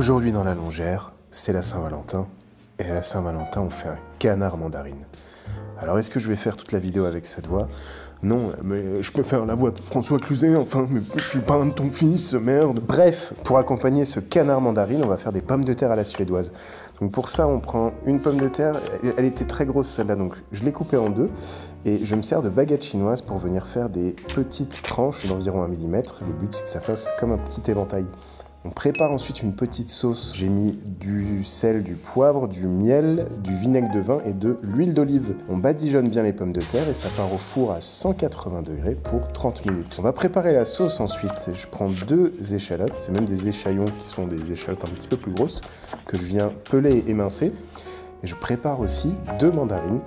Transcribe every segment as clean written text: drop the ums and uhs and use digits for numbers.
Aujourd'hui dans la longère, c'est la Saint-Valentin. Et à la Saint-Valentin, on fait un canard mandarine. Alors est-ce que je vais faire toute la vidéo avec cette voix? Non, mais je peux faire la voix de François Cluzet, enfin, mais je suis pas un de ton fils, merde. Bref, pour accompagner ce canard mandarine, on va faire des pommes de terre à la suédoise. Donc pour ça, on prend une pomme de terre, elle était très grosse celle-là, donc je l'ai coupée en deux. Et je me sers de baguette chinoise pour venir faire des petites tranches d'environ 1 mm. Le but, c'est que ça fasse comme un petit éventail. On prépare ensuite une petite sauce. J'ai mis du sel, du poivre, du miel, du vinaigre de vin et de l'huile d'olive. On badigeonne bien les pommes de terre et ça part au four à 180 degrés pour 30 minutes. On va préparer la sauce ensuite. Je prends 2 échalotes, c'est même des échaillons qui sont des échalotes un petit peu plus grosses, que je viens peler et émincer. Et je prépare aussi 2 mandarines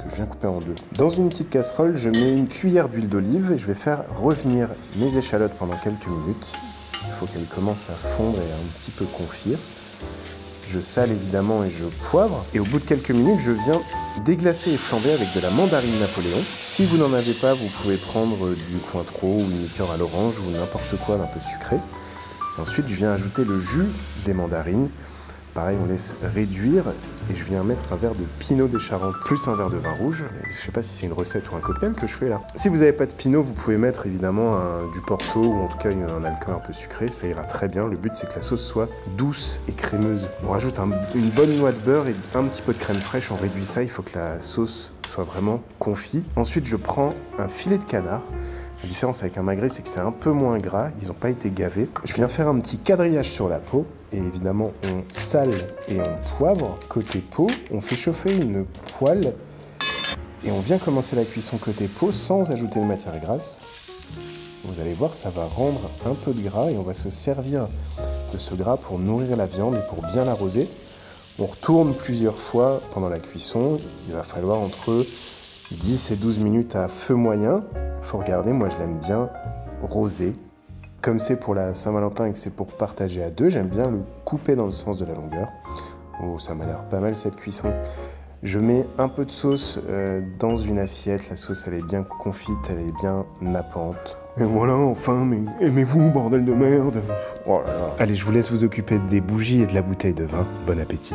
que je viens couper en deux. Dans une petite casserole, je mets une cuillère d'huile d'olive et je vais faire revenir mes échalotes pendant quelques minutes. Il faut qu'elles commencent à fondre et à un petit peu confire. Je sale évidemment et je poivre. Et au bout de quelques minutes, je viens déglacer et flamber avec de la mandarine Napoléon. Si vous n'en avez pas, vous pouvez prendre du Cointreau ou une liqueur à l'orange ou n'importe quoi d'un peu sucré. Et ensuite, je viens ajouter le jus des mandarines. Pareil, on laisse réduire et je viens mettre un verre de Pinot des Charentes plus un verre de vin rouge. Je ne sais pas si c'est une recette ou un cocktail que je fais là. Si vous n'avez pas de Pinot, vous pouvez mettre évidemment du Porto ou en tout cas un alcool un peu sucré. Ça ira très bien. Le but, c'est que la sauce soit douce et crémeuse. On rajoute une bonne noix de beurre et un petit peu de crème fraîche. On réduit ça. Il faut que la sauce soit vraiment confite. Ensuite, je prends un filet de canard. La différence avec un magret, c'est que c'est un peu moins gras, ils n'ont pas été gavés. Je viens faire un petit quadrillage sur la peau, et évidemment, on sale et on poivre. Côté peau, on fait chauffer une poêle, et on vient commencer la cuisson côté peau sans ajouter de matière grasse. Vous allez voir, ça va rendre un peu de gras, et on va se servir de ce gras pour nourrir la viande et pour bien l'arroser. On retourne plusieurs fois pendant la cuisson, il va falloir entre 10 et 12 minutes à feu moyen. Faut regarder, moi je l'aime bien rosé. Comme c'est pour la Saint-Valentin et que c'est pour partager à deux, j'aime bien le couper dans le sens de la longueur. Oh, ça m'a l'air pas mal cette cuisson. Je mets un peu de sauce dans une assiette. La sauce, elle est bien confite, elle est bien nappante. Et voilà, enfin, mais aimez-vous, bordel de merde. Oh là là. Allez, je vous laisse vous occuper des bougies et de la bouteille de vin. Bon appétit.